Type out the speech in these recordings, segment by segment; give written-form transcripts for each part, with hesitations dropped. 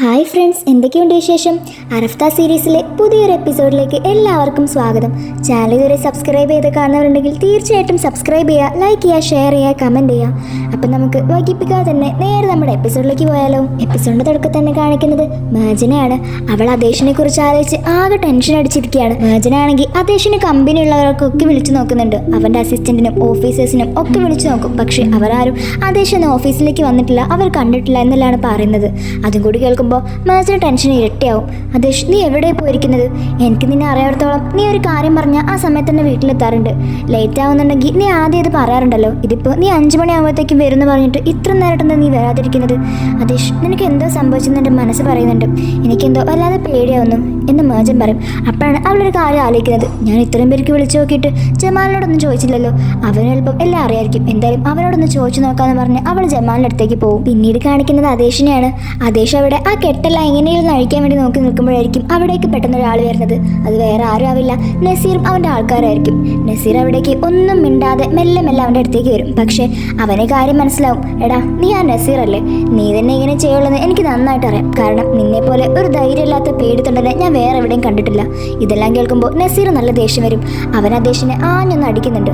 Hi friends, എന്തൊക്കെയുണ്ട് വിശേഷം? അറഫ്ത സീരീസിലെ പുതിയൊരു എപ്പിസോഡിലേക്ക് എല്ലാവർക്കും സ്വാഗതം. ചാനൽ ഇതുവരെ സബ്സ്ക്രൈബ് ചെയ്ത് കാണുന്നവരുണ്ടെങ്കിൽ തീർച്ചയായിട്ടും സബ്സ്ക്രൈബ് ചെയ്യുക, ലൈക്ക് ചെയ്യുക, ഷെയർ ചെയ്യുക, കമൻറ്റ് ചെയ്യുക. അപ്പം നമുക്ക് വൈകിപ്പിക്കാതെ തന്നെ നേരെ നമ്മുടെ എപ്പിസോഡിലേക്ക് പോയാലോ. എപ്പിസോഡിൻ്റെ തുടക്കത്തിൽ തന്നെ കാണിക്കുന്നത് മേജനെയാണ്. അവൾ അദേശിനെ കുറിച്ച് ആലോചിച്ച് ആകെ ടെൻഷൻ അടിച്ചിരിക്കുകയാണ്. മേജനാണെങ്കിൽ അദേശിന് കമ്പനിയുള്ളവർക്കൊക്കെ വിളിച്ചു നോക്കുന്നുണ്ട്. അവൻ്റെ അസിസ്റ്റന്റിനും ഓഫീസേഴ്സിനും ഒക്കെ വിളിച്ചു നോക്കും. പക്ഷേ അവരാരും അദേശ് എന്ന ഓഫീസിലേക്ക് വന്നിട്ടില്ല, അവർ കണ്ടിട്ടില്ല എന്നെല്ലാം പറയുന്നത്. അതും കൂടി കേൾക്കുമ്പോൾ മേജന് ടെൻഷൻ ഇരട്ടിയാവും. അദേശ്, നീ എവിടെ പോയിരിക്കുന്നത്? എനിക്ക് നിന്നെ അറിയാത്തോളം നീ ഒരു കാര്യം പറഞ്ഞാൽ ആ സമയത്ത് തന്നെ വീട്ടിലെത്താറുണ്ട്. ലേറ്റ് ആവുന്നുണ്ടെങ്കിൽ നീ ആദ്യം ഇത് പറയാറുണ്ടല്ലോ. ഇതിപ്പോൾ നീ 5 മണിയാകുമ്പോഴത്തേക്കും വരുമെന്ന് പറഞ്ഞിട്ട് ഇത്ര നേരത്തെ നീ വരാതിരിക്കുന്നത്? അദേശ്, നിനക്ക് എന്തോ സംഭവിച്ചെന്ന് എൻ്റെ മനസ്സ് പറയുന്നുണ്ട്. എനിക്കെന്തോ വല്ലാതെ പേടിയാവുന്നു എന്ന് മേജൻ പറയും. അപ്പോഴാണ് അവളൊരു കാര്യം ആലോചിക്കുന്നത്. ഞാൻ ഇത്രയും പേർക്ക് വിളിച്ചു നോക്കിയിട്ട് ജമാലിനോടൊന്നും ചോദിച്ചില്ലല്ലോ. അവന് ചിലപ്പം എല്ലാം അറിയായിരിക്കും. എന്തായാലും അവനോടൊന്ന് ചോദിച്ചു നോക്കാമെന്ന് പറഞ്ഞ് അവൾ ജമാലിൻ്റെ അടുത്തേക്ക് പോകും. പിന്നീട് കാണിക്കുന്നത് അദേശിനെയാണ്. അദേശ് അവിടെ ആ കെട്ടെല്ലാം എങ്ങനെയൊന്ന് അഴിക്കാൻ വേണ്ടി നോക്കി നിൽക്കുമ്പോഴായിരിക്കും അവിടേക്ക് പെട്ടെന്ന് ഒരാൾ വരുന്നത്. അത് വേറെ ആരും ആവില്ല, നസീറും അവൻ്റെ ആൾക്കാരായിരിക്കും. നസീർ അവിടേക്ക് ഒന്നും മിണ്ടാതെ മെല്ലെ മെല്ലെ അവൻ്റെ അടുത്തേക്ക് വരും. പക്ഷേ അവനെ കാര്യം മനസ്സിലാവും. എടാ, നീ ആ നസീർ അല്ലേ? നീ തന്നെ ഇങ്ങനെ ചെയ്യുള്ളൂന്ന് എനിക്ക് നന്നായിട്ട് അറിയാം. കാരണം നിന്നെ പോലെ ഒരു ധൈര്യമില്ലാത്ത പേടിത്തൊണ്ടനെ ഞാൻ വേറെ എവിടെയും കണ്ടിട്ടില്ല. ഇതെല്ലാം കേൾക്കുമ്പോൾ നസീർ നല്ല ദേഷ്യം വരും. അവൻ ആ ദേഷ്യനെ ആഞ്ഞൊന്ന് അടിക്കുന്നുണ്ട്.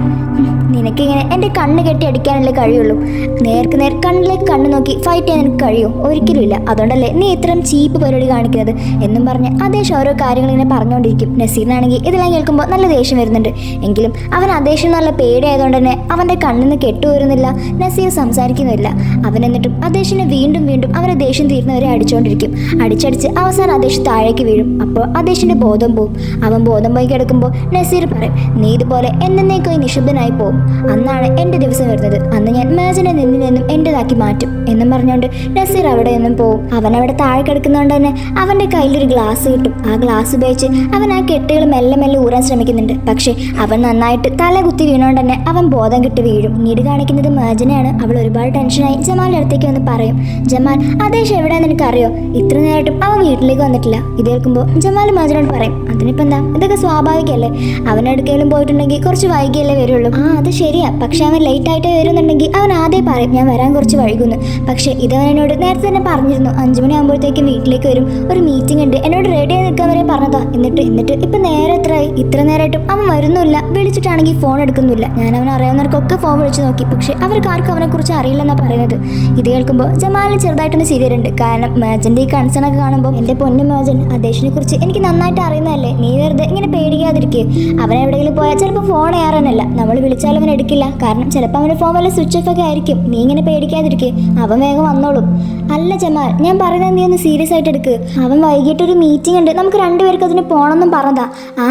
നിനക്കിങ്ങനെ എൻ്റെ കണ്ണ് കെട്ടി അടിക്കാനല്ലേ കഴിയുള്ളൂ? നേർക്ക് നേർ കണ്ണിലേക്ക് കണ്ണ് നോക്കി ഫൈറ്റ് ചെയ്യാൻ എനിക്ക് കഴിയും? ഒരിക്കലും ഇല്ല. അതുകൊണ്ടല്ലേ നീ ഇത്രയും ചീപ്പ് പരിപാടി കാണിക്കുന്നത് എന്നും പറഞ്ഞ് അദേശ് ഓരോ കാര്യങ്ങൾ ഇങ്ങനെ പറഞ്ഞുകൊണ്ടിരിക്കും. നസീറിനാണെങ്കിൽ ഇതെല്ലാം കേൾക്കുമ്പോൾ നല്ല ദേഷ്യം വരുന്നുണ്ട്. എങ്കിലും അവൻ അദേശം നല്ല പേടിയായതുകൊണ്ട് തന്നെ അവൻ്റെ കണ്ണിന്ന് കെട്ടുവരുന്നില്ല. നസീർ സംസാരിക്കുന്നില്ല. അവൻ എന്നിട്ടും അദേശിനെ വീണ്ടും വീണ്ടും അവരെ ദേഷ്യം തീരുന്നവരെ അടിച്ചുകൊണ്ടിരിക്കും. അടിച്ചടിച്ച് അവസാനം അദേശ് താഴേക്ക് വീഴും. അപ്പോൾ അദേശിൻ്റെ ബോധം പോവും. അവൻ ബോധം പോയി കിടക്കുമ്പോൾ നസീർ പറയും, നീ ഇതുപോലെ എന്നേക്കായി നിശബ്ദനായി പോകും. അന്നാണ് എൻ്റെ ദിവസം വരുന്നത്. അന്ന് ഞാൻ മേജനെ നിന്നിൽ നിന്നും എൻ്റെതാക്കി മാറ്റും എന്നും പറഞ്ഞുകൊണ്ട് നസീർ അവിടെ നിന്നും പോവും. അവൻ അവിടെ താഴെ കിടക്കുന്നതുകൊണ്ട് തന്നെ അവൻ്റെ കയ്യിലൊരു ഗ്ലാസ് കിട്ടും. ആ ഗ്ലാസ് ഉപയോഗിച്ച് അവൻ ആ കെട്ടുകൾ മെല്ലെ മെല്ലെ ഊരാൻ ശ്രമിക്കുന്നുണ്ട്. പക്ഷേ അവൻ നന്നായിട്ട് തല കുത്തി വീണുകൊണ്ട് തന്നെ അവൻ ബോധം കിട്ടി വീഴും. പിന്നീട് കാണിക്കുന്നത് മേജനെയാണ്. അവൾ ഒരുപാട് ടെൻഷനായി ജമാലിൻ്റെ അടുത്തേക്ക് വന്ന് പറയും, ജമാൽ, അദേശ് എവിടെയാണെന്ന് എനിക്കറിയോ? ഇത്ര നേരമായിട്ടും അവൻ വീട്ടിലേക്ക് വന്നിട്ടില്ല. ഇത് കേൾക്കുമ്പോൾ ജമാൽ മേജനോട് പറയും, അതിനിപ്പോൾ എന്താ, ഇതൊക്കെ സ്വാഭാവികമല്ലേ? അവനെടുക്കലും പോയിട്ടുണ്ടെങ്കിൽ കുറച്ച് വൈകിയല്ലേ വരുള്ളൂ. ആ, അത് ശരിയാ. പക്ഷെ അവൻ ലേറ്റ് ആയിട്ട് വരുന്നുണ്ടെങ്കിൽ അവൻ ആദ്യം പറയും, ഞാൻ വരാൻ കുറച്ച് വൈകുന്നു. പക്ഷേ ഇതവൻ എന്നോട് നേരത്തെ തന്നെ പറഞ്ഞിരുന്നു, 5 മണിയാകുമ്പോഴത്തേക്കും വീട്ടിലേക്ക് വരും, ഒരു മീറ്റിംഗ് ഉണ്ട്, എന്നോട് റെഡി ആയി നിൽക്കാൻ വരെ പറഞ്ഞതാ. എന്നിട്ട് ഇപ്പം നേരെ എത്രയായി? ഇത്ര നേരമായിട്ടും അവൻ വരുന്നില്ല. വിളിച്ചിട്ടാണെങ്കിൽ ഫോൺ എടുക്കുന്നില്ല. ഞാൻ അവൻ അറിയാവുന്നവർക്കൊക്കെ ഫോൺ വിളിച്ച് നോക്കി. പക്ഷേ അവർക്ക് ആർക്കും അവനെക്കുറിച്ച് അറിയില്ലെന്നാണ് പറയുന്നത്. ഇത് കേൾക്കുമ്പോൾ ജമാലിന് ചെറുതായിട്ടൊന്ന് ശരിയുണ്ട്. കാരണം മേജൻ്റെ ഈ കൺസേൺ ഒക്കെ കാണുമ്പോൾ, എൻ്റെ പൊന്നു മേജൻ, അദേശിനെ കുറിച്ച് എനിക്ക് നന്നായിട്ട് അറിയുന്നതല്ലേ, നീ വെറുതെ ഇങ്ങനെ പേടിക്കാതിരിക്കുക. അവൻ എവിടെയെങ്കിലും പോയാൽ ചിലപ്പോൾ ഫോൺ ഏറാനല്ല, നമ്മൾ വിളിച്ചാലും അവൻ എടുക്കില്ല. കാരണം ചിലപ്പോൾ അവൻ്റെ ഫോൺ വല്ല സ്വിച്ച് ഓഫ് ഒക്കെ ആയിരിക്കും. നീ ഇങ്ങനെ പേടിക്കാതിരിക്കുക, അവൻ വേഗം വന്നോളും. അല്ല ജമാൽ, ഞാൻ പറയുന്നത് നീ ഒന്ന് സീരിയസ് ആയിട്ട് എടുക്കുക. അവൻ വൈകിട്ടൊരു മീറ്റിംഗ് ഉണ്ട്, നമുക്ക് 2 പേർക്ക് അതിന് പോകണമെന്നും പറഞ്ഞതാ.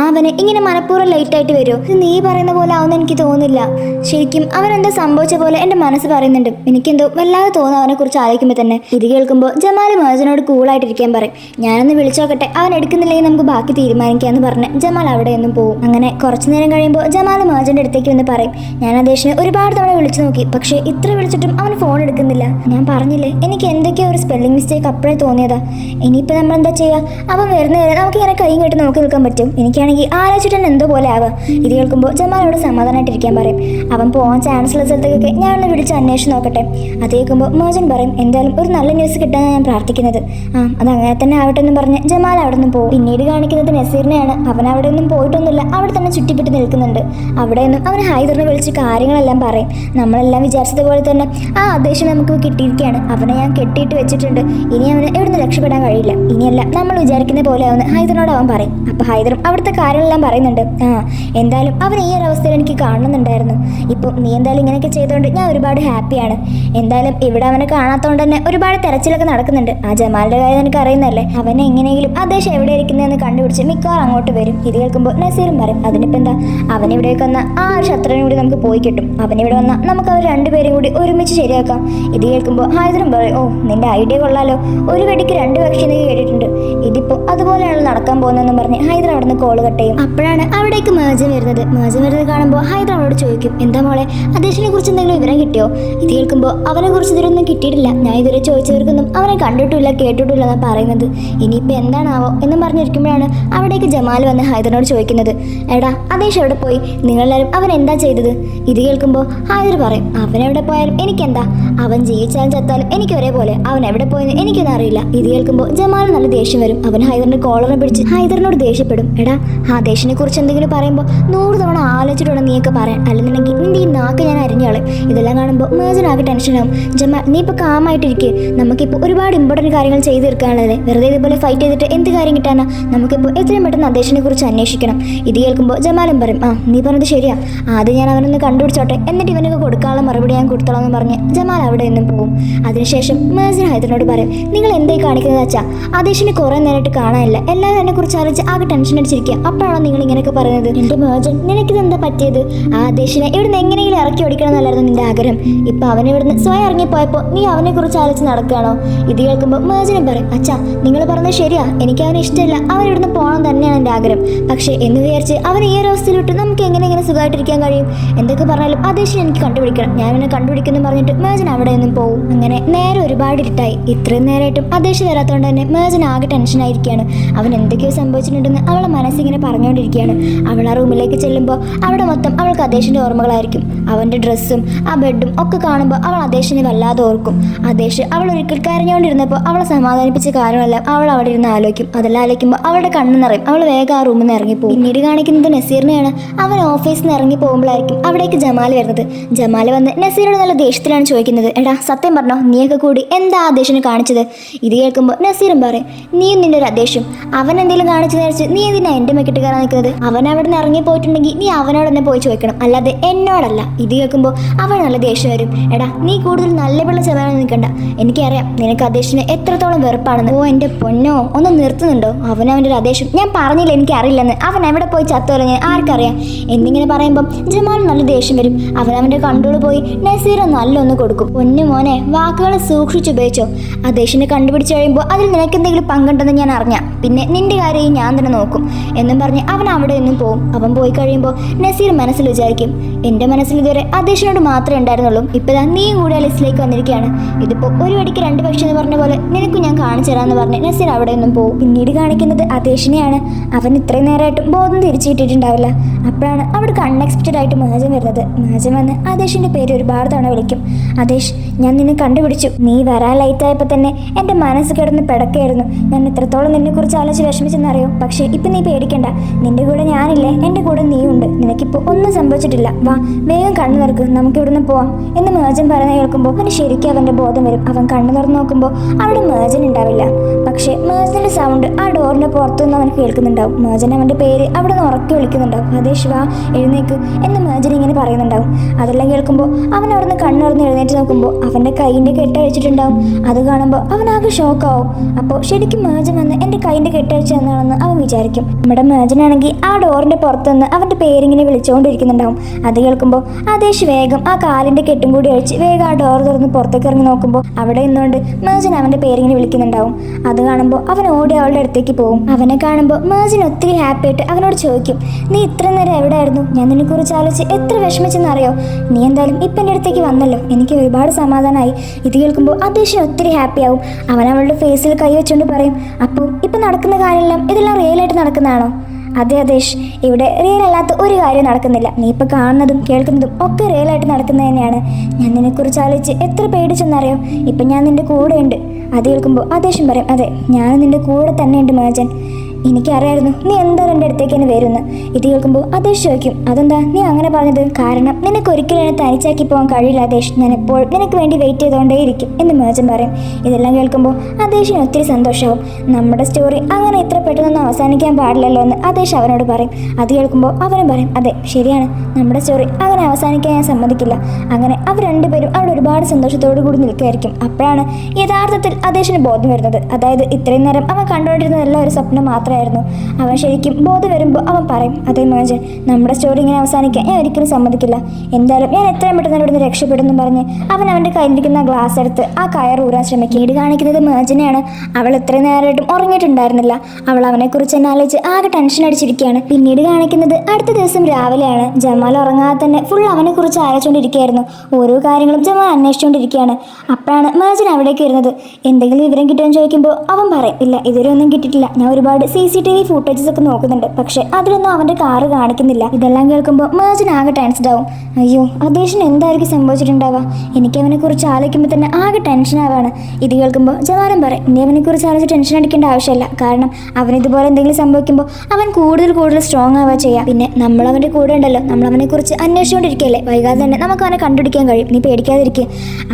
അവന് ഇങ്ങനെ മനഃപൂർവ്വം ലേറ്റ് ആയിട്ട് വരുമോ? ഇത് നീ പറയുന്ന പോലെ ആവുമെന്ന് എനിക്ക് തോന്നുന്നില്ല. ശരിക്കും അവൻ എന്താ സംഭവിച്ച പോലെ എൻ്റെ മനസ്സ് പറയുന്നുണ്ട്. എനിക്കെന്തോ വല്ലാതെ തോന്നുന്നു അവനെ കുറിച്ച് ആലോചിക്കുമ്പോൾ തന്നെ. ഇത് കേൾക്കുമ്പോൾ ജമാൽ മേജനോട് കൂളായിട്ടിരിക്കാൻ പറയും. ഞാനൊന്ന് വിളിച്ചോക്കട്ടെ, അവൻ എടുക്കുന്നില്ലെങ്കിൽ നമുക്ക് ബാക്കി തീരുമാനിക്കാമെന്ന് പറഞ്ഞ് ജമാൽ അവിടെ നിന്നും പോകും. അങ്ങനെ കുറച്ചു നേരം കഴിയുമ്പോൾ ജമാൽ മേജൻ്റെ അടുത്തേക്ക് വന്ന് പറയും, ഞാൻ അദേശിനെ ഒരുപാട് തവണ വിളിച്ചു നോക്കി, പക്ഷേ ഇത്ര വിളിച്ചിട്ടും അവൻ ഫോൺ എടുക്കുന്നില്ല. ഞാൻ പറഞ്ഞില്ലേ, എനിക്ക് എന്തൊക്കെയോ ഒരു സ്പെല്ലിംഗ് മിസ്റ്റേക്ക് അപ്പോഴേ തോന്നിയതാ. ഇനിയിപ്പോൾ നമ്മൾ എന്താ ചെയ്യുക? അവൻ വരുന്നവരെ നമുക്ക് ഇങ്ങനെ കൈയും കെട്ടി നോക്കി നിൽക്കാൻ പറ്റും? എനിക്കാണെങ്കിൽ ആലോചിച്ചിട്ട് തന്നെ എന്തോ പോലെ ആവുക. ഇത് കേൾക്കുമ്പോൾ ജമാലോട് സമാധാനമായിട്ടിരിക്കാൻ പറയും. അവൻ പോകാൻ ചാൻസ് ഉള്ള സ്ഥലത്തേക്കൊക്കെ ഞാനൊന്ന് വിളിച്ച് അന്വേഷിച്ച് നോക്കട്ടെ. അത് കേൾക്കുമ്പോൾ മോജൻ പറയും, എന്തായാലും ഒരു നല്ല ന്യൂസ് കിട്ടാനാണ് ഞാൻ പ്രാർത്ഥിക്കുന്നത്. അതങ്ങനെ തന്നെ ആവട്ടെ എന്ന് പറഞ്ഞ് ജമാൽ അവിടെ നിന്ന് പോകും. പിന്നീട് കാണിക്കുന്നത് നസീറിനെയാണ്. അവൻ അവിടെ ഒന്നും പോയിട്ടൊന്നുമില്ല, അവിടെ തന്നെ ചുറ്റിപ്പെട്ട് നിൽക്കുന്നുണ്ട്. അവിടെ നിന്നും അവൻ ഹൈദറിനെ വിളിച്ച് കാര്യങ്ങളെല്ലാം പറയും. നമ്മളെല്ലാം വിചാരിച്ചതുപോലെ തന്നെ ആ ആദേശം നമുക്ക് കിട്ടിയിരിക്കുകയാണ്. അവനെ ഞാൻ കെട്ടിയിട്ട് വെച്ചിട്ടുണ്ട്. ഇനി അവന് എവിടുന്ന് രക്ഷപ്പെടാൻ കഴിയില്ല. ഇനിയല്ല നമ്മൾ വിചാരിക്കുന്ന പോലെ ആവുന്ന ഹൈദറിനോട് അവൻ പറയും. അപ്പോൾ ഹൈദറും അവിടുത്തെ കാര്യങ്ങളെല്ലാം പറയുന്നുണ്ട്. എന്തായാലും അവൻ ഈ ഒരു അവസ്ഥയിൽ എനിക്ക് കാണുന്നുണ്ടായിരുന്നു. ഇപ്പോൾ നീ എന്തായാലും ഇങ്ങനെയൊക്കെ ചെയ്തുകൊണ്ട് ഞാൻ ഒരുപാട് ഹാപ്പിയാണ്. എന്തായാലും ഇവിടെ അവനെ കാണാത്തതുകൊണ്ട് തന്നെ ഒരുപാട് തെരച്ചിലൊക്കെ നടക്കുന്നുണ്ട്. ആ ജമാലിൻ്റെ കാര്യം എനിക്ക് അറിയുന്നതല്ലേ. അവനെ എങ്ങനെയെങ്കിലും അദേശം എവിടെ ഇരിക്കുന്നതെന്ന് കണ്ടുപിടിച്ച് മിക്കവാറും അങ്ങോട്ട് വരും. ഇത് കേൾക്കുമ്പോൾ നസീറും പറയും, അതിനിപ്പോൾ എന്താ, അവനിവിടേക്ക് വന്ന ആ ഒരു ശത്രുവിനും കൂടി നമുക്ക് പോയി കിട്ടും. അവനിവിടെ വന്നാൽ നമുക്ക് അവർ 2 പേരും കൂടി ഒരുമിച്ച് ശരിയാക്കാം. ഇത് കേൾക്കുമ്പോൾ ഹൈദറും പറയും, ഓ, നിന്റെ ഐഡിയ കൊള്ളാലോ, ഒരു വെടിക്ക് 2 പക്ഷി എന്നൊക്കെ കേട്ടിട്ടുണ്ട്. ഇതിപ്പോൾ അതുപോലെയാണ് നടക്കാൻ പോകുന്നതെന്ന് പറഞ്ഞ് ഹൈദർ അവിടെ നിന്ന് കോൾ കട്ട് ചെയ്യും. അപ്പോഴാണ് അവിടേക്ക് മേജൻ വരുന്നത്. മേജൻ വരുന്നത് കാണുമ്പോൾ ഹൈദർ അവളോട് ചോദിക്കും, എന്താ മോളെ, അദേശിനെ കുറിച്ച് എന്തെങ്കിലും വിവരം കിട്ടിയോ? ഇത് കേൾക്കുമ്പോൾ അവനെ കുറിച്ച് ഇതൊന്നും കിട്ടിയിട്ടില്ല, ഞാൻ ഇതുവരെ ചോദിച്ചവർക്കൊന്നും അവനെ കണ്ടിട്ടില്ല കേട്ടിട്ടില്ല എന്നാണ് പറയുന്നത്. ഇനിയിപ്പോൾ എന്താണാവോ എന്നും പറഞ്ഞിരിക്കുമ്പോഴാണ് അവിടേക്ക് ജമാൽ വന്ന് ഹൈദറിനോട് ചോദിക്കുന്നത്, എടാ അദേശ് എവിടെ പോയി? നിങ്ങളെല്ലാവരും അവൻ എന്താ ചെയ്തത്? ഇത് കേൾക്കുമ്പോൾ ഹൈദർ പറയും, അവനെവിടെ പോയാലും എനിക്കെന്താ, അവൻ ജീവിച്ചാലും ചത്താലും എനിക്ക് ഒരേപോലെ. പോയെ, അവൻ എവിടെ പോയെന്ന് എനിക്കൊന്നും അറിയില്ല. ഇത് കേൾക്കുമ്പോൾ ജമാൽ നല്ല ദേഷ്യം വരും. അവൻ ഹൈദറിന്റെ കോളറിനെ പിടിച്ച് ഹൈദറിനോട് ദേഷ്യപ്പെടും. എടാ, ആദേശിനെ കുറിച്ച് എന്തെങ്കിലും പറയുമ്പോൾ 100 തവണ ആലോചിച്ചിട്ടുണ്ടെന്ന് നീയൊക്കെ പറയാൻ, അല്ലെന്നുണ്ടെങ്കിൽ നിന്റെ ഈ നാക്ക് ഞാൻ അരിഞ്ഞാളെ. ഇതെല്ലാം കാണുമ്പോൾ മേജൻ ആകെ ടെൻഷനാവും. ജമാൽ, നീ ഇപ്പോൾ കാമായിട്ടിരിക്കുക. നമുക്കിപ്പോൾ ഒരുപാട് ഇമ്പോർട്ടൻറ്റ് കാര്യങ്ങൾ ചെയ്ത് തീർക്കാനുള്ളത്. വെറുതെ ഇതുപോലെ ഫൈറ്റ് ചെയ്തിട്ട് എന്ത് കാര്യം കിട്ടാനാ? നമുക്കിപ്പോൾ എത്രയും പെട്ടെന്ന് ആദേശിനെ കുറിച്ച് അന്വേഷിക്കണം. ഇത് കേൾക്കുമ്പോൾ ജമാലും പറയും, നീ പറഞ്ഞത് ശരിയാ, ആദ്യം ഞാൻ അവനൊന്ന് കണ്ടുപിടിച്ചോട്ടെ, എന്നിട്ട് ഇവനൊക്കെ കൊടുക്കാനുള്ള മറുപടി ഞാൻ കൊടുത്തോളാം എന്ന് പറഞ്ഞ് ജമാൽ അവിടെ നിന്നും പോകും. അതിനുശേഷം മേജൻ ഹൈദറിനോട് പറയും, നിങ്ങൾ എന്തായി കാണിക്കുന്നത് വെച്ചാ ആദേശിനെ കുറെ നേരമായിട്ട് കാണാനില്ല, എല്ലാവരും എന്നെ കുറിച്ച് ആലോചിച്ച് ആകെ ടെൻഷൻ അടിച്ചിരിക്കുക. അപ്പോഴാണോ നിങ്ങൾ ഇങ്ങനെയൊക്കെ പറയുന്നത്? എന്റെ മേജൻ, നിനക്കിത് എന്താ പറ്റിയത്? ആദേശിനെ ഇവിടുന്ന് എങ്ങനെയെങ്കിലും ഇറക്കി ഓടിക്കണം എന്നല്ലായിരുന്നു നിന്റെ ആഗ്രഹം. ഇപ്പൊ അവൻ ഇവിടുന്ന് സ്വയം ഇറങ്ങിപ്പോയപ്പോൾ നീ അവനെ കുറിച്ച് ആലോചിച്ച് നടക്കുകയാണോ? ഇത് കേൾക്കുമ്പോൾ മേജനും പറയും, അച്ഛാ, നിങ്ങൾ പറഞ്ഞത് ശരിയാ, എനിക്ക് അവനെ ഇഷ്ടമില്ല, അവൻ ഇവിടുന്ന് പോകണം തന്നെയാണ് എൻ്റെ ആഗ്രഹം. പക്ഷേ എന്ന് വിചാരിച്ച് അവൻ ഈ ഒരു അവസ്ഥയിലിട്ട് നമുക്ക് എങ്ങനെ സുഖമായിട്ടിരിക്കാൻ കഴിയും? എന്തൊക്കെ പറഞ്ഞാലും ആദേശിനെ എനിക്ക് കണ്ടുപിടിക്കണം, ഞാൻ അവനെ കണ്ടുപിടിക്കുന്നു പറഞ്ഞിട്ട് മേജൻ അവിടെ നിന്നും പോകും. അങ്ങനെ നേരെ ഒരുപാട് ഇരുട്ടായി. ഇത്രയും നേരമായിട്ടും ആദേശ് വരാത്തതുകൊണ്ട് തന്നെ മേജൻ ആകെ ടെൻഷനായിരിക്കുകയാണ്. അവൻ എന്തൊക്കെയോ സംഭവിച്ചിട്ടുണ്ടെന്ന് അവളെ മനസ്സിങ്ങനെ പറഞ്ഞുകൊണ്ടിരിക്കുകയാണ്. അവൾ ആ റൂമിലേക്ക് ചെല്ലുമ്പോൾ അവിടെ മൊത്തം അവൾക്ക് ആദേശിൻ്റെ ഓർമ്മകളായിരിക്കും. അവൻ്റെ ഡ്രസ്സും ആ ബെഡും ഒക്കെ കാണുമ്പോൾ അവൾ ആദേശിനെ വല്ലാതെ ഓർക്കും. ആദേശ് അവൾ ഒരിക്കൽ കരഞ്ഞുകൊണ്ടിരുന്നപ്പോൾ അവളെ സമാധാനിപ്പിച്ച കാര്യമെല്ലാം അവൾ അവിടെ ഇരുന്ന് ആലോചിക്കും. അതെല്ലാം ആലോചിക്കുമ്പോൾ അവളുടെ കണ്ണ് നിറയും. അവൾ വേഗം ആ റൂമിൽ നിന്ന് ഇറങ്ങിപ്പോകും. പിന്നീട് കാണിക്കുന്നത് നസീറിനെയാണ്. അവൻ ഓഫീസിൽ നിന്ന് ഇറങ്ങി പോകുമ്പോഴായിരിക്കും അവിടേക്ക് ജമാൽ വരുന്നത്. ജമാൽ വന്ന് നസീറിനോട് നല്ല ദേഷ്യത്തിലാണ് ചോദിക്കുന്നത്, എടാ സത്യം പറഞ്ഞോ, നീയൊക്കെ കൂടി എന്താ ആദേശിനെ കാണിച്ചത്? ഇത് കേൾക്കുമ്പോൾ നസീറും പറയും, നീയും നിന്റെ ഒരു ആദേശം അവൻ എന്തെങ്കിലും കാണിച്ചു നേരിച്ച് നീ എന്തിനാ എൻ്റെ മെക്കിട്ട് കയറാൻ നിൽക്കുന്നത്? അവൻ അവിടെ നിന്ന് ഇറങ്ങി പോയിട്ടുണ്ടെങ്കിൽ നീ അവനോട് തന്നെ പോയി ചോദിക്കണം, അല്ലാതെ എന്നോടല്ല. ഇത് കേൾക്കുമ്പോൾ അവൻ നല്ല ദേഷ്യം വരും. എടാ, നീ കൂടുതൽ നല്ല പിള്ള ചെലവാൻ നിൽക്കണ്ട, എനിക്കറിയാം നിനക്ക് ആദേശിനെ എത്രത്തോളം വെറുപ്പാണെന്ന്. ഓ എൻ്റെ പൊന്നോ, ഒന്ന് നിർത്തുന്നുണ്ടോ? അവൻ്റെ ഒരു ആദേശം ഞാൻ പറഞ്ഞില്ല എനിക്കറിയില്ലെന്ന്, അവൻ എവിടെ പോയി ചത്തോലെ ഞാൻ ആർക്കറിയാം എന്നിങ്ങനെ പറയുമ്പം ജമാൽ നല്ല ദേഷ്യം വരും. അവൻ്റെ കൺട്രോൾ പോയി നസീർ നല്ലൊന്ന് കൊടുക്കും. പൊന്നു മോനെ, വാക്കുകളെ സൂക്ഷിച്ചുപയോഗിച്ചോ. ആദേശിനെ കണ്ടുപിടിച്ച് കഴിയുമ്പോൾ അതിൽ നിനക്കെന്തെങ്കിലും പങ്കുണ്ടെന്ന് ഞാൻ അറിഞ്ഞാൽ പിന്നെ നിന്റെ കാര്യം ഞാൻ തന്നെ നോക്കും എന്നും പറഞ്ഞ് അവൻ അവിടെ നിന്നും പോകും. അവൻ പോയി കഴിയുമ്പോൾ നസീർ മനസ്സിൽ വിചാരിക്കും, എൻ്റെ മനസ്സിൽ ഇതുവരെ ആദേശിനോട് മാത്രമേ ഉണ്ടായിരുന്നുള്ളൂ, ഇപ്പോഴാ നീയും കൂടി ആ ലിസ്റ്റിലേക്ക് വന്നിരിക്കുകയാണ്. ഇതിപ്പോൾ ഒരു വടിക്ക് 2 പക്ഷി എന്ന് പറഞ്ഞ പോലെ നിനക്കും ഞാൻ കാണിച്ചു തരാമെന്ന് പറഞ്ഞ് നസീർ അവിടെ നിന്നും പോകും. പിന്നീട് കാണിക്കുന്നത് ആദേശിനെയാണ്. അവൻ ഇത്രയും നേരമായിട്ടും ബോധം തിരിച്ചു കിട്ടിയിട്ടുണ്ടാവില്ല. അപ്പോഴാണ് അവിടേക്ക് അൺഎക്സ്പെക്റ്റഡ് ആയിട്ട് മേജൻ വരുന്നത്. മേജൻ വന്ന് ആദേശിൻ്റെ പേര് ഒരുപാട് തവണ വിളിക്കും. ആദേശ്, ഞാൻ നിന്നെ കണ്ടുപിടിച്ചു. നീ വരാൻ ലൈറ്റായപ്പോൾ തന്നെ എൻ്റെ മനസ്സ് കിടന്ന് പിടക്കായിരുന്നു. ഞാൻ എത്രത്തോളം നിന്നെക്കുറിച്ച് ആലോചിച്ച് വിഷമിച്ചെന്നറിയോ? പക്ഷേ ഇപ്പം നീ പേടിക്കണ്ട, നിന്റെ കൂടെ ഞാനില്ലേ, എൻ്റെ കൂടെ നീയുണ്ട്. നിനക്കിപ്പോൾ ഒന്നും സംഭവിച്ചിട്ടില്ല. വാ, വേഗം കണ്ണു തുറക്ക്, നമുക്ക് ഇവിടുന്ന് പോവാം എന്ന് മേജൻ പറയുന്ന കേൾക്കുമ്പോൾ അവന് ശരിക്കും അവൻ്റെ ബോധം വരും. അവൻ കണ്ണു തുറന്ന് നോക്കുമ്പോൾ അവിടെ മേജൻ ഉണ്ടാവില്ല. പക്ഷേ മേജൻ്റെ സൗണ്ട് ആ ഡോറിൻ്റെ പുറത്തുനിന്ന് അവൻ കേൾക്കുന്നുണ്ടാവും. മേജൻ അവൻ്റെ പേര് അവിടെ നിന്ന് ഉറക്കി വിളിക്കുന്നുണ്ടാവും. ആദേശ് വാ, എഴുന്നേക്ക് എന്ന് മേജൻ ഇങ്ങനെ പറയുന്നുണ്ടാവും. അതെല്ലാം കേൾക്കുമ്പോൾ അവൻ അവിടെ നിന്ന് കണ്ണു തുറന്ന് എഴുന്നേറ്റ് നോക്കുമ്പോൾ അവൻ്റെ കൈയിൻ്റെ കെട്ടഴിച്ചിട്ടുണ്ടാവും. അത് കാണുമ്പോൾ അവനാകെ ഷോക്കാവും. അപ്പോൾ ശരിക്കും മേജൻ വന്ന് എൻ്റെ കൈയിൻ്റെ കെട്ടഴിച്ച് എന്നാണെന്ന് അവൻ വിചാരിക്കും. നമ്മുടെ മേജനാണെങ്കിൽ ആ ഡോറിൻ്റെ പുറത്തുനിന്ന് അവൻ്റെ പേരിങ്ങനെ വിളിച്ചുകൊണ്ടിരിക്കുന്നുണ്ടാവും. അത് കേൾക്കുമ്പോൾ ആദേശ് വേഗം ആ കാലിൻ്റെ കെട്ടും കൂടി അഴിച്ച് വേഗം ആ ഡോർ തുറന്ന് പുറത്തേക്ക് ഇറങ്ങി നോക്കുമ്പോൾ അവിടെ നിന്നുകൊണ്ട് മേജൻ അവൻ്റെ പേരിങ്ങനെ വിളിക്കുന്നുണ്ടാവും. അത് കാണുമ്പോൾ അവൻ ഓടി അവളുടെ അടുത്തേക്ക് പോകും. അവനെ കാണുമ്പോൾ മേജൻ ഒത്തിരി ഹാപ്പി ആയിട്ട് അവനോട് ചോദിക്കും, നീ ഇത്ര നേരം എവിടെയായിരുന്നു? ഞാൻ നിന്നെക്കുറിച്ച് ആലോചിച്ച് എത്ര വിഷമിച്ചെന്നറിയോ? നീ എന്തായാലും ഇപ്പം എൻ്റെ അടുത്തേക്ക് വന്നല്ലോ, എനിക്ക് ഒരുപാട് സമാധാനമായി. ഇത് കേൾക്കുമ്പോൾ ആദേശം ഒത്തിരി ഹാപ്പിയാവും. അവൻ അവളുടെ ഫേസിൽ കൈ വെച്ചുകൊണ്ട് പറയും, അപ്പോൾ ഇപ്പം നടക്കുന്ന കാര്യമെല്ലാം ഇതെല്ലാം റിയലായിട്ട് നടക്കുന്നതാണോ? അതെ ആദേശ്, ഇവിടെ റിയൽ അല്ലാത്ത ഒരു കാര്യം നടക്കുന്നില്ല. നീ ഇപ്പോൾ കാണുന്നതും കേൾക്കുന്നതും ഒക്കെ റിയലായിട്ട് നടക്കുന്നത് തന്നെയാണ്. ഞാൻ നിന്നെക്കുറിച്ച് ആലോചിച്ച് എത്ര പേടിച്ചെന്നറിയോ? ഇപ്പം ഞാൻ നിൻ്റെ കൂടെ ഉണ്ട്. അത് കേൾക്കുമ്പോൾ ആദേശം പറയും, അതെ, ഞാൻ നിൻ്റെ കൂടെ തന്നെ ഉണ്ട് മേജൻ. എനിക്കറിയായിരുന്നു നീ എന്തായാലും എൻ്റെ അടുത്തേക്ക് തന്നെ വരുമെന്ന്. ഇത് കേൾക്കുമ്പോൾ ആദേശ് ചോദിക്കും, അതെന്താ നീ അങ്ങനെ പറഞ്ഞത്? കാരണം നിനക്ക് ഒരിക്കലും എന്നെ തനിച്ചാക്കി പോകാൻ കഴിയില്ല ആദേശ്, ഞാൻ എപ്പോഴും നിനക്ക് വേണ്ടി വെയിറ്റ് ചെയ്തുകൊണ്ടേയിരിക്കും എന്ന് മേജൻ പറയും. ഇതെല്ലാം കേൾക്കുമ്പോൾ ആദേശിന് ഒത്തിരി സന്തോഷമാവും. നമ്മുടെ സ്റ്റോറി അങ്ങനെ ഇത്ര പെട്ടെന്നൊന്നും അവസാനിക്കാൻ പാടില്ലല്ലോ എന്ന് ആദേശ് അവനോട് പറയും. അത് കേൾക്കുമ്പോൾ അവനും പറയും, അതെ ശരിയാണ്, നമ്മുടെ സ്റ്റോറി അങ്ങനെ അവസാനിക്കാൻ ഞാൻ സമ്മതിക്കില്ല. അങ്ങനെ അവർ രണ്ടുപേരും അവിടെ ഒരുപാട് സന്തോഷത്തോടു കൂടി നിൽക്കുമായിരിക്കും. അപ്പോഴാണ് യഥാർത്ഥത്തിൽ ആദേശിന് ബോധം വരുന്നത്. അതായത് ഇത്രയും നേരം അവൻ കണ്ടുകൊണ്ടിരുന്നതെല്ലാം ഒരു സ്വപ്നം മാത്രമേ ആയിരുന്നു. അവൻ ശരിക്കും ബോധം വരുമ്പോൾ അവൻ പറയും, അതേ മേജൻ, നമ്മുടെ സ്റ്റോറി ഇങ്ങനെ അവസാനിക്കാൻ ഞാൻ ഒരിക്കലും സമ്മതിക്കില്ല. എന്തായാലും ഞാൻ എത്രയും പെട്ടെന്ന് ഇവിടുന്ന് രക്ഷപ്പെടുന്നു പറഞ്ഞ് അവൻ അവൻ്റെ കയ്യിലിരിക്കുന്ന ഗ്ലാസ് എടുത്ത് ആ കയർ ഊരാൻ ശ്രമിക്കും. ഇത് കാണിക്കുന്നത് മേജനെയാണ്. അവൾ ഇത്രയും നേരമായിട്ടും ഉറങ്ങിയിട്ടുണ്ടായിരുന്നില്ല. അവൾ അവനെക്കുറിച്ച് തന്നെ ആലോചിച്ച് ആകെ ടെൻഷൻ അടിച്ചിരിക്കുകയാണ്. പിന്നീട് കാണിക്കുന്നത് അടുത്ത ദിവസം രാവിലെയാണ്. ജമാൽ ഉറങ്ങാതെ തന്നെ ഫുൾ അവനെക്കുറിച്ച് ആലോചിച്ചുകൊണ്ടിരിക്കുകയായിരുന്നു. ഓരോ കാര്യങ്ങളും ജമാൽ അന്വേഷിച്ചുകൊണ്ടിരിക്കുകയാണ്. അപ്പോഴാണ് മേജൻ അവിടേക്ക് വരുന്നത്. എന്തെങ്കിലും വിവരം കിട്ടുമെന്ന് ചോദിക്കുമ്പോൾ അവൻ പറയും, ഇല്ല, ഇതുവരെ ഒന്നും കിട്ടിയിട്ടില്ല, ഞാൻ ഒരുപാട് CCTV ഫുട്ടേജസ് ഒക്കെ നോക്കുന്നുണ്ട്. പക്ഷെ അതിലൊന്നും അവന്റെ കാറ് കാണിക്കുന്നില്ല. ഇതെല്ലാം കേൾക്കുമ്പോൾ മേജൻ ആകെ ടെൻസ്ഡ് ആവും. അയ്യോ, അദേശിന് എന്തായിരിക്കും സംഭവിച്ചിട്ടുണ്ടാവുക? എനിക്ക് അവനെ കുറിച്ച് ആലോചിക്കുമ്പോൾ തന്നെ ആകെ ടെൻഷൻ ആവാണ്. ഇത് കേൾക്കുമ്പോൾ ജമാലും പറയും, നീ അവനെ കുറിച്ച് ആലോചിച്ച് ടെൻഷൻ അടിക്കേണ്ട ആവശ്യമില്ല. കാരണം അവന് ഇതുപോലെ എന്തെങ്കിലും സംഭവിക്കുമ്പോൾ അവൻ കൂടുതൽ സ്ട്രോങ് ആവുക ചെയ്യാം. പിന്നെ നമ്മൾ അവന്റെ കൂടെ ഉണ്ടല്ലോ, നമ്മൾ അവനെ കുറിച്ച് അന്വേഷിച്ചുകൊണ്ടിരിക്കുകയല്ലേ, വൈകാതെ തന്നെ നമുക്ക് അവനെ കണ്ടുപിടിക്കാൻ കഴിയും. നീ പേടിക്കാതിരിക്കുക.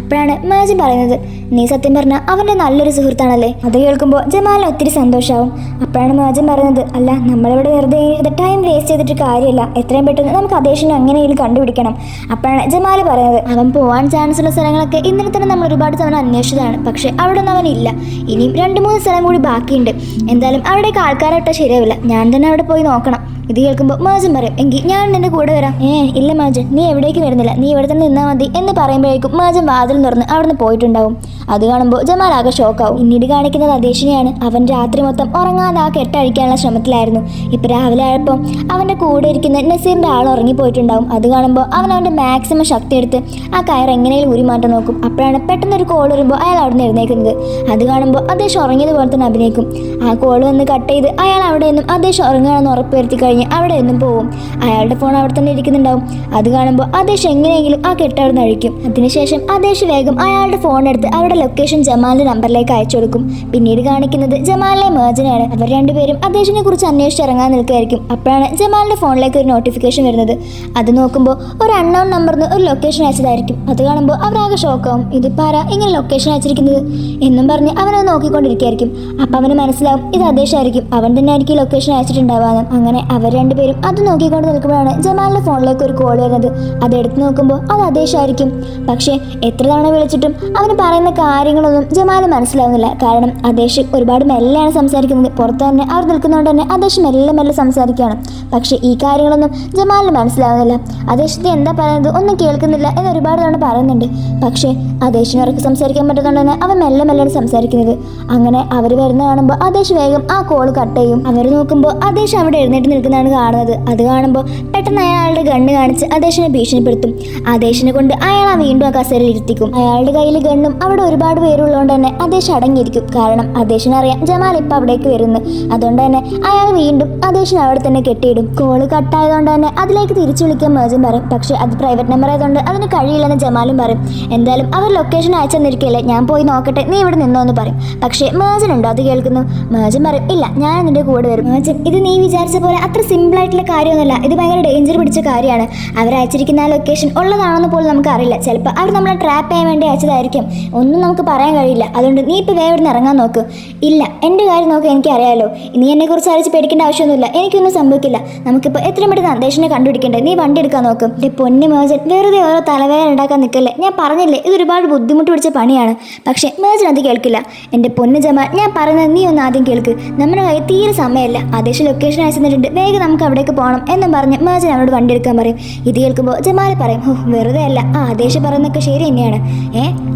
അപ്പോഴാണ് മേജൻ പറയുന്നത്, നീ സത്യം പറഞ്ഞാൽ അവന്റെ നല്ലൊരു സുഹൃത്താണല്ലേ. അത് കേൾക്കുമ്പോൾ ജമാലിന് ഒത്തിരി സന്തോഷമാവും. അപ്പോഴാണ് മേജൻ പറയുന്നത്, അല്ല, നമ്മളിവിടെ വെറുതെ ടൈം വേസ്റ്റ് ചെയ്തിട്ട് കാര്യമില്ല, എത്രയും പെട്ടെന്ന് നമുക്ക് അദേശിനെ എങ്ങനെയെങ്കിലും കണ്ടുപിടിക്കണം. അപ്പോഴാണ് ജമാൽ പറയുന്നത്, അവൻ പോകാൻ ചാൻസ് ഉള്ള സ്ഥലങ്ങളൊക്കെ ഇന്നലെ തന്നെ നമ്മൾ ഒരുപാട് തവണ അന്വേഷിച്ചതാണ്. പക്ഷെ അവിടെ ഒന്നും അവനില്ല. ഇനിയും 2-3 സ്ഥലം കൂടി ബാക്കിയുണ്ട്. എന്തായാലും അവിടേക്ക് ആൾക്കാരെ ഇട്ടാൽ ശരിയാവില്ല, ഞാൻ തന്നെ അവിടെ പോയി നോക്കണം. ഇത് കേൾക്കുമ്പോൾ മേജൻ പറയും, എങ്കിൽ ഞാൻ നിന്റെ കൂടെ വരാം. ഇല്ല മേജൻ, നീ എവിടേക്ക് വരുന്നില്ല, നീ ഇവിടെ തന്നെ നിന്നാൽ മതി എന്ന് പറയുമ്പോഴേക്കും മേജൻ വാതിൽ തുറന്ന് അവിടുന്ന് പോയിട്ടുണ്ടാവും. അത് കാണുമ്പോൾ ജമാൽ ആകെ ഷോക്കാവും. പിന്നീട് കാണിക്കുന്നത് അദേശിനെയാണ്. അവൻ രാത്രി മൊത്തം ഉറങ്ങാതെ ആ കെട്ടഴിക്കാനുള്ള ശ്രമത്തിലായിരുന്നു. ഇപ്പൊ രാവിലെ ആയപ്പോൾ അവന്റെ കൂടെ ഇരിക്കുന്ന നസീറിന്റെ ആൾ ഉറങ്ങിപ്പോയിട്ടുണ്ടാവും. അത് കാണുമ്പോൾ അവന്റെ മാക്സിമം ശക്തി എടുത്ത് ആ കയർ എങ്ങനെയും ഉരി മാറ്റാൻ നോക്കും. അപ്പോഴാണ് പെട്ടെന്ന് ഒരു കോൾ വരുമ്പോൾ അയാൾ അവിടെ നിന്ന് എഴുന്നേക്കുന്നത്. അത് കാണുമ്പോൾ അദേശം ഉറങ്ങിയതുപോലെ തന്നെ അഭിനയിക്കും. ആ കോൾ വന്ന് കട്ട് ചെയ്ത് അയാൾ അവിടെ നിന്നും അദേശം ഉറങ്ങുകയാണെന്ന് ഉറപ്പുവരുത്തി കഴിഞ്ഞ് അവിടെ നിന്നും പോവും. അയാളുടെ ഫോൺ അവിടെ തന്നെ ഇരിക്കുന്നുണ്ടാവും. അത് കാണുമ്പോൾ അദേശ് എങ്ങനെയെങ്കിലും ആ കെട്ട് അവിടെ നിന്ന് അഴിക്കും. അതിനുശേഷം അദേശ് വേഗം അയാളുടെ ഫോൺ എടുത്ത് അവരുടെ ലൊക്കേഷൻ ജമാലിന്റെ നമ്പറിലേക്ക് അയച്ചു കൊടുക്കും. പിന്നീട് കാണിക്കുന്നത് ജമാലിനെ മേജനെയാണ്. അവർ രണ്ടുപേരും അദേശിനെ കുറിച്ച് അന്വേഷിച്ചിറങ്ങാൻ നിൽക്കുകയായിരിക്കും. അപ്പോഴാണ് ജമാലിന്റെ ഫോണിലേക്ക് ഒരു നോട്ടിഫിക്കേഷൻ വരുന്നത്. അത് നോക്കുമ്പോൾ ഒരു അൺനോൺ നമ്പറിന് ഒരു ലൊക്കേഷൻ അയച്ചതായിരിക്കും. അത് കാണുമ്പോൾ അവരാകെ ഷോക്കാവും. ഇതിപ്പോൾ ആരാ ഇങ്ങനെ ലൊക്കേഷൻ അയച്ചിരിക്കുന്നത് എന്നും പറഞ്ഞ് അവനത് നോക്കിക്കൊണ്ടിരിക്കുകയായിരിക്കും. അപ്പം അവന് മനസ്സിലാവും ഇത് അദേശായിരിക്കും, അവൻ തന്നെ ആയിരിക്കും ലൊക്കേഷൻ അയച്ചിട്ടുണ്ടാവാന്ന്. അങ്ങനെ അവർ രണ്ടുപേരും അത് നോക്കിക്കൊണ്ട് നിൽക്കുമ്പോഴാണ് ജമാലിന്റെ ഫോണിലേക്ക് ഒരു കോൾ വരുന്നത്. അത് എടുത്ത് നോക്കുമ്പോൾ അത് അദേശായിരിക്കും. പക്ഷേ എത്ര തവണ വിളിച്ചിട്ടും അവന് പറയുന്ന കാര്യങ്ങളൊന്നും ജമാൽ മനസ്സിലാവുന്നില്ല. കാരണം അദേശ് ഒരുപാട് മെല്ലെയാണ് സംസാരിക്കുന്നത്. പുറത്ത് തന്നെ അവർ നിൽക്കുന്നതുകൊണ്ട് തന്നെ അദേശ് മെല്ലെ സംസാരിക്കുകയാണ്. പക്ഷേ ഈ കാര്യങ്ങളൊന്നും ജമാലിന് മനസ്സിലാവുന്നില്ല. അദേശത്തെ എന്താ പറയുന്നത് ഒന്നും കേൾക്കുന്നില്ല എന്ന് ഒരുപാട് തവണ പറയുന്നുണ്ട്. പക്ഷേ അദേശിന് ഉറക്കെ സംസാരിക്കാൻ പറ്റുന്നതുകൊണ്ട് തന്നെ അവൻ മെല്ലെ സംസാരിക്കുന്നത്. അങ്ങനെ അവർ വരുന്ന കാണുമ്പോൾ അദേശ് വേഗം ആ കോൾ കട്ട് ചെയ്യും. അവർ നോക്കുമ്പോൾ അദേശ് അവിടെ എഴുന്നേറ്റ് നിൽക്കുന്നതാണ് കാണുന്നത്. അത് കാണുമ്പോൾ പെട്ടെന്ന് അയാളുടെ ഗണ്ണ് കാണിച്ച് അദേശിനെ ഭീഷണിപ്പെടുത്തും. അദേശിനെ കൊണ്ട് അയാൾ വീണ്ടും ആ കസേരയിൽ ഇരുത്തിക്കും. അയാളുടെ കയ്യിൽ ഗണ്ണും അവിടെ ഒരുപാട് പേരുള്ളതുകൊണ്ട് തന്നെ അദേശ് അടങ്ങിയിരിക്കും. കാരണം അദേശിനറിയാം ജമാൽ ഇപ്പം അവിടേക്ക് വരുന്നു. അതുകൊണ്ട് തന്നെ അയാൾ വീണ്ടും അദേശിനെ അവിടെ തന്നെ കെട്ടിയിടും. കോള് കട്ടായതുകൊണ്ട് തന്നെ അതിലേക്ക് തിരിച്ചു വിളിക്കാൻ മേജൻ പറയും. പക്ഷേ അത് പ്രൈവറ്റ് നമ്പർ ആയതുകൊണ്ട് അതിന് കഴിയില്ലെന്ന് ജമാലും പറയും. എന്തായാലും അവർ ലൊക്കേഷൻ അയച്ചു തന്നിരിക്കുകയല്ലേ, ഞാൻ പോയി നോക്കട്ടെ, നീ ഇവിടെ നിന്നോ എന്ന് പറയും. പക്ഷേ മേജൻ ഉണ്ടോ അത് കേൾക്കുന്നു. മേജൻ പറയും, ഇല്ല, ഞാൻ നിന്റെ കൂടെ വരും. മേജൻ, ഇത് നീ വിചാരിച്ച പോലെ അത്ര സിമ്പിളായിട്ടുള്ള കാര്യമൊന്നുമല്ല, ഇത് ഭയങ്കര ഡേഞ്ചർ പിടിച്ച കാര്യമാണ്. അവരയച്ചിരിക്കുന്ന ആ ലൊക്കേഷൻ ഉള്ളതാണെന്ന് പോലും നമുക്ക് അറിയില്ല. ചിലപ്പോൾ അവർ നമ്മളെ ട്രാപ്പ് ചെയ്യാൻ വേണ്ടി അയച്ചതായിരിക്കും. ഒന്നും നമുക്ക് പറയാൻ കഴിയില്ല. അതുകൊണ്ട് നീ ഇപ്പോൾ വേഗം ഇറങ്ങാൻ നോക്ക്. ഇല്ല, എൻ്റെ കാര്യം നോക്ക്, എനിക്കറിയാലോ. നീ എന്നെക്കുറിച്ച് ആലോചിച്ച് പേടിക്കേണ്ട ആവശ്യമൊന്നുമില്ല, എനിക്കൊന്നും സംഭവിക്കില്ല. നമുക്കിപ്പോൾ എത്രയും പെട്ടെന്ന് അന്തരീക്ഷനെ കണ്ടുപിടിക്കണ്ടേ, നീ വണ്ടി എടുക്കാൻ നോക്കും. എൻ്റെ പൊന്നു മേജൻ, വെറുതെ ഓരോ തലവേദന ഉണ്ടാക്കാൻ നിൽക്കല്ലേ. ഞാൻ പറഞ്ഞില്ലേ ഇത് ഒരുപാട് ബുദ്ധിമുട്ട് പിടിച്ച പണിയാണ്. പക്ഷേ മേജൻ അത് കേൾക്കില്ല. എൻ്റെ പൊന്നു ജമാൽ, ഞാൻ പറയുന്നത് നീ ഒന്ന് ആദ്യം കേൾക്ക്. നമ്മുടെ കയ്യിൽ തീരെ സമയമല്ല. അദേശം ലൊക്കേഷൻ അയച്ചു തന്നിട്ടുണ്ട്, വേഗം നമുക്ക് അവിടേക്ക് പോകണം എന്നും പറഞ്ഞ് മേജൻ അവരോട് വണ്ടി എടുക്കാൻ പറയും. ഇത് കേൾക്കുമ്പോൾ ജമാൽ പറയും, വെറുതെ അല്ല, ആ അദേശം പറയുന്നതൊക്കെ ശരി തന്നെയാണ്.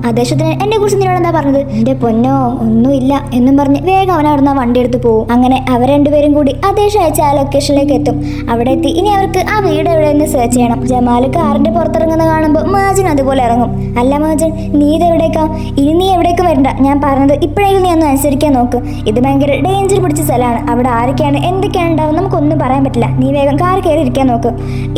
അദേശത്തിന് എന്നെ കുറിച്ച് നിന്നോട് എന്താ പറഞ്ഞത്? എൻ്റെ പൊന്നോ, ഒന്നുമില്ല എന്നും പറഞ്ഞ് വേഗം അവൻ അവിടുന്ന് ആ വണ്ടി എടുത്ത് പോകും. അങ്ങനെ അവർ രണ്ടുപേരും കൂടി അദേശം അയച്ച ആ ലൊക്കേഷനിലേക്ക് എത്തും. അവിടെ എത്തി ഇനി അവർക്ക് ആ വീട് എവിടെയെന്ന് സെർച്ച് ചെയ്യണം. ജമാൽ കാറിന്റെ പുറത്തിറങ്ങുന്ന കാണുമ്പോൾ മേജൻ അതുപോലെ ഇറങ്ങും. അല്ല മേജൻ, നീ ഇത് എവിടേക്കാ? ഇനി നീ എവിടേക്ക് വരണ്ട, ഞാൻ പറഞ്ഞത് ഇപ്പോഴെങ്കിലും നീ ഒന്ന് അനുസരിക്കാൻ നോക്ക്. ഇത് ഭയങ്കര ഡേഞ്ചർ പിടിച്ച സ്ഥലമാണ്. അവിടെ ആരൊക്കെയാണ് എന്തൊക്കെയാണ് ഉണ്ടാവും നമുക്കൊന്നും പറയാൻ പറ്റില്ല. നീ വേഗം കാർ കയറി ഇരിക്കാൻ നോക്ക്.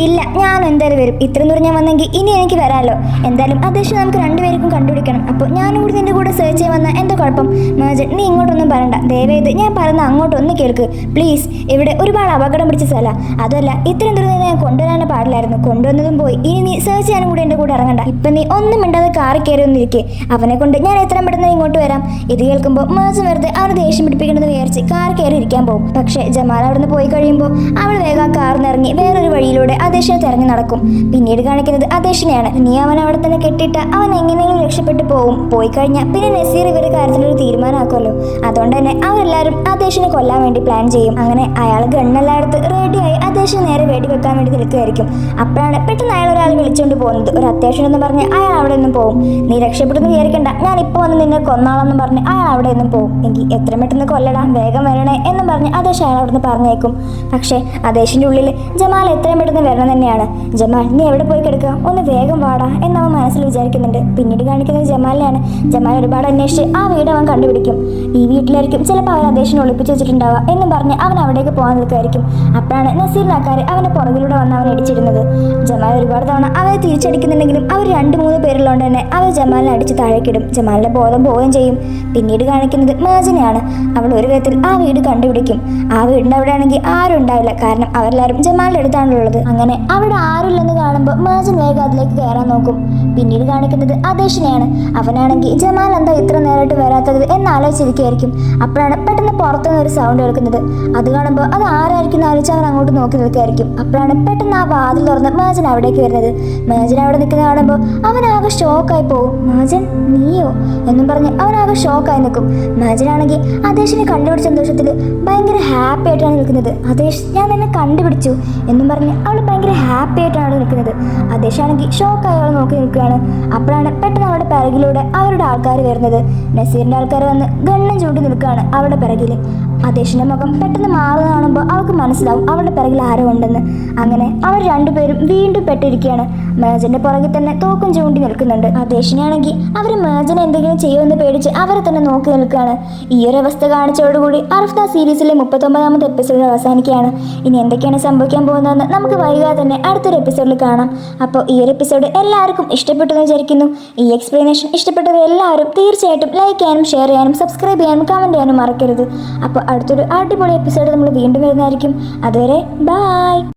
ഇല്ല, ഞാൻ എന്തായാലും വരും. ഇത്രയും ദൂരം ഞാൻ വന്നെങ്കിൽ ഇനി എനിക്ക് വരാമല്ലോ. എന്തായാലും അദേശം നമുക്ക് രണ്ടുപേർക്കും കണ്ടുപിടിക്കണം. അപ്പോൾ ഞാനും കൂടി നിന്റെ കൂടെ സെർച്ച് ചെയ്യാൻ വന്നാൽ എന്താ കുഴപ്പം? മേജൻ, നീ ഇങ്ങോട്ടൊന്നും പറയണ്ട. ദയവേത് ഞാൻ പറയുന്ന അങ്ങോട്ടൊന്ന് കേൾക്ക് പ്ലീസ്. ഇവിടെ ഒരുപാട് അപകടം പിടിച്ച സ്ഥലമാണ്. അതല്ല, ഇത്രയും ദൂരം ഞാൻ കൊണ്ടുവരാനേ പാടില്ലായിരുന്നു. കൊണ്ടുവന്നതും പോയി. ഇനി നീ സെർച്ച് ചെയ്യാനും കൂടി എൻ്റെ കൂടെ ഇറങ്ങണ്ട. ഇപ്പം നീ ഒന്നും മിണ്ടാതെ കാറിൽ കയറി ഒന്നിരിക്കേ. അവനെ കൊണ്ട് ഞാൻ എത്രയും പെട്ടെന്ന് ഇങ്ങോട്ട് വരാം. ഇത് കേൾക്കുമ്പോൾ മേജൻ വെറുതെ അവർ ദേഷ്യം പിടിപ്പിക്കണമെന്ന് വിചാരിച്ച് കാർ കയറി ഇരിക്കാൻ പോകും. പക്ഷേ ജമാൽ അവിടുന്ന് പോയി കഴിയുമ്പോൾ അവൾ വേഗം കാറിൽ നിന്ന് ഇറങ്ങി വേറൊരു വഴിയിലൂടെ അദേശിനെ തിരഞ്ഞു നടക്കും. പിന്നീട് കാണിക്കുന്നത് അദേശിനെയാണ്. നീ അവൻ അവിടെ തന്നെ കെട്ടിയിട്ട് അവൻ എങ്ങനെയെങ്കിലും രക്ഷപ്പെട്ടു പോകും. പോയി കഴിഞ്ഞാൽ പിന്നെ നസീർ ഇവരുടെ കാര്യത്തിലൊരു തീരുമാനമാക്കുമല്ലോ. അതുകൊണ്ട് തന്നെ അവരെല്ലാവരും അദേശിനെ കൊല്ലാൻ വേണ്ടി പ്ലാൻ ചെയ്യും. അങ്ങനെ അയാൾ ഗണ്ണെല്ലാം എടുത്ത് റെഡിയായി അദേശിനെ നേരെ വെടിവെക്കാൻ വേണ്ടി നിൽക്കുകയായിരിക്കും. അപ്പോഴാണ് പെട്ടെന്ന് അയാൾ ഒരാൾ വിളിച്ചുകൊണ്ട് പോകുന്നത്. ഒരു അത്യാവശ്യം എന്ന് പറഞ്ഞ് അയാൾ അവിടെ നിന്നും പോകും. നീ രക്ഷപ്പെടുന്നു വിചാരിക്കണ്ട, ഞാൻ ഇപ്പോൾ വന്ന് നിന്നെ കൊന്നാളെന്ന് പറഞ്ഞ് അയാൾ അവിടെ നിന്നും പോകും. എങ്കിൽ എത്ര പെട്ടെന്ന് കൊല്ലടാ, വേഗം വരണേ എന്നും പറഞ്ഞ് അദേശ് അയാൾ അവിടെ നിന്ന് പറഞ്ഞേക്കും. പക്ഷേ അദേശിൻ്റെ ഉള്ളിൽ ജമാൽ എത്രയും പെട്ടെന്ന് വരണം തന്നെയാണ്. ജമാൽ, നീ എവിടെ പോയി കിടക്കുക, ഒന്ന് വേഗം വാടാ എന്നവൻ മനസ്സിൽ വിചാരിക്കുന്നുണ്ട്. പിന്നീട് കാണിക്കുന്നത് ജമാലിനെയാണ്. ജമാൽ ഒരുപാട് അന്വേഷിച്ച് ആ വീട് അവൻ കണ്ടുപിടിക്കും. ഈ വീട്ടിലായിരിക്കും ചിലപ്പോൾ അവർ അദേശിനെ ഒളിപ്പിച്ച് വെച്ചിട്ടുണ്ടാവുക എന്നും പറഞ്ഞ് അവൻ അവിടേക്ക് പോകാൻ നിൽക്കുമായിരിക്കും. അപ്പോഴാണ് നസീറിനാക്കാർ അവൻ്റെ പുറകിലൂടെ വന്ന് അവൻ ഇടിച്ചിരുന്നത്. ജമാൽ ഒരുപാട് തവണ അവരെ തിരിച്ചടിക്കുന്നുണ്ടെങ്കിലും അവർ 2-3 പേരുള്ളതുകൊണ്ട് തന്നെ അവർ ജമാലിനെ അടിച്ച് താഴേക്കിടും. ജമാലിൻ്റെ ബോധം പോവുകയും ചെയ്യും. പിന്നീട് കാണിക്കുന്നത് മേജനെയാണ്. അവൾ ഒരു വിധത്തിൽ ആ വീട് കണ്ടുപിടിക്കും. ആ വീടിൻ്റെ അവിടെ ആണെങ്കിൽ ആരും ഉണ്ടാവില്ല, കാരണം അവരെല്ലാവരും ജമാലിൻ്റെ അടുത്താണുള്ളത്. അങ്ങനെ അവിടെ ആരുമില്ലെന്ന് കാണുമ്പോൾ മേജൻ വേഗം അതിലേക്ക് കയറാൻ നോക്കും. പിന്നീട് കാണിക്കുന്നത് ആദേശിനെയാണ്. അവനാണെങ്കിൽ ജമാൽ എന്താ ഇത്ര നേരമായിട്ട് വരാത്തത് എന്നാലോചിച്ചിരിക്കുകയായിരിക്കും. അപ്പോഴാണ് പെട്ടെന്ന് പുറത്തുനിന്ന് ഒരു സൗണ്ട് കേൾക്കുന്നത്. അത് കാണുമ്പോൾ അത് ആരായിരിക്കും ആലോചിച്ച് അവൻ അങ്ങോട്ട് നോക്കി നിൽക്കുകയായിരിക്കും. അപ്പോഴാണ് പെട്ടെന്ന് ആ വാതിൽ തുറന്ന് മേജൻ അവിടേക്ക് വരുന്നത്. മേജൻ അവിടെ നിൽക്കുന്ന കാണുമ്പോൾ അവനാകെ ഷോക്കായി പോകും. മേജൻ നീയോ എന്നും പറഞ്ഞ് അവനാകെ ഷോക്കായി നിൽക്കും. മേജനാണെങ്കിൽ ആദേശിനെ കണ്ടുപിടിച്ച സന്തോഷത്തിൽ ഭയങ്കര ഹാപ്പി ആയിട്ടാണ് നിൽക്കുന്നത്. ആദേശ്, ഞാൻ നിന്നെ കണ്ടുപിടിച്ചു എന്നും പറഞ്ഞ് അവൾ ഭയങ്കര ഹാപ്പി ആയിട്ടാണ് നിൽക്കുന്നത്. ആദേശാണെങ്കിൽ ഷോക്കായി അവൾ നോക്കി നിൽക്കുകയാണ്. അപ്പോഴാണ് പെട്ടെന്ന് അവരുടെ പിറകിലൂടെ അവരുടെ ആൾക്കാർ വരുന്നത്. നസീറിൻ്റെ ആൾക്കാർ വന്ന് ഗണ്ണും ചൂണ്ടി നിൽക്കുകയാണ് അവരുടെ പിറകിൽ. ആദേശിൻ്റെ മുഖം പെട്ടെന്ന് മാറുന്ന കാണുമ്പോൾ അവൾക്ക് മനസ്സിലാവും അവരുടെ പിറകിൽ ആരോ ഉണ്ടെന്ന്. അങ്ങനെ അവർ രണ്ടുപേരും വീണ്ടും പെട്ടിരിക്കുകയാണ്. മേജന്റെ പുറകിൽ തന്നെ തോക്കും ചൂണ്ടി നിൽക്കുന്നുണ്ട്. ആദേശിനാണെങ്കിൽ അവർ മേജനെ എന്തെങ്കിലും ചെയ്യുമെന്ന് പേടിച്ച് അവരെ തന്നെ നോക്കി നിൽക്കുകയാണ്. ഈ ഒരു അവസ്ഥ കാണിച്ചതോടുകൂടി അറഫ്ത സീരീസിലെ 39ാമത്തെ എപ്പിസോഡ് അവസാനിക്കുകയാണ്. ഇനി എന്തൊക്കെയാണ് സംഭവിക്കാൻ പോകുന്നതെന്ന് നമുക്ക് വൈകാതെ തന്നെ അടുത്തൊരു എപ്പിസോഡിൽ കാണാം. അപ്പോൾ ഈ ഒരു എപ്പിസോഡ് എല്ലാവർക്കും ഇഷ്ടപ്പെട്ടു എന്ന് വിചാരിക്കുന്നു. ഈ എക്സ്പ്ലനേഷൻ ഇഷ്ടപ്പെട്ടത് എല്ലാവരും തീർച്ചയായിട്ടും ലൈക്ക് ചെയ്യാനും ഷെയർ ചെയ്യാനും സബ്സ്ക്രൈബ് ചെയ്യാനും കമൻറ്റ് ചെയ്യാനും മറക്കരുത്. അപ്പോൾ അടുത്തൊരു അടിപൊളി എപ്പിസോഡ് നമ്മൾ വീണ്ടും വരുന്നതായിരിക്കും. അതുവരെ ബൈ.